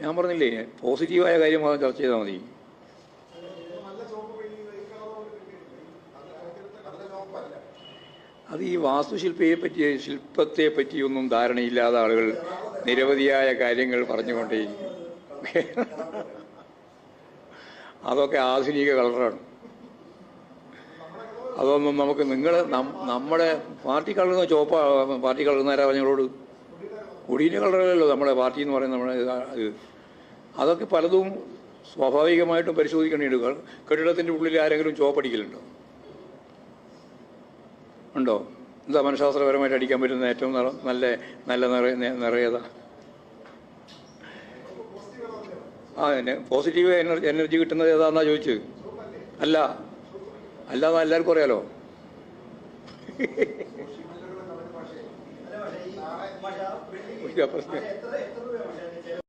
ഞാൻ പറഞ്ഞില്ലേ, പോസിറ്റീവായ കാര്യം മാത്രം ചർച്ച ചെയ്താൽ മതി. അത് ഈ ശില്പത്തെ പറ്റിയൊന്നും ധാരണയില്ലാത്ത ആളുകൾ നിരവധിയായ കാര്യങ്ങൾ പറഞ്ഞുകൊണ്ടേയിരിക്കും. അതൊക്കെ ആധുനിക കളറാണ്. അതൊന്നും നമുക്ക് നമ്മുടെ പാർട്ടി കളറുന്ന പാർട്ടി കളറുന്നവരാ പറഞ്ഞങ്ങളോട് കൊടീൻ്റെ കളറല്ലല്ലോ നമ്മുടെ പാർട്ടി എന്ന് പറയുന്നത്. നമ്മുടെ ഇത് അതൊക്കെ പലതും സ്വാഭാവികമായിട്ടും പരിശോധിക്കേണ്ടിയുണ്ട്. കെട്ടിടത്തിൻ്റെ ഉള്ളിൽ ആരെങ്കിലും ചുവപ്പടിക്കലുണ്ടോ? ഉണ്ടോ? എന്താ മനഃശാസ്ത്രപരമായിട്ട് അടിക്കാൻ പറ്റുന്ന ഏറ്റവും നല്ല നിറയത? പോസിറ്റീവ് എനർജി കിട്ടുന്നത് ഏതാന്നാ ചോദിച്ചത്? അല്ലാതെ എല്ലാവർക്കും അറിയാലോ. പ്രശ്നം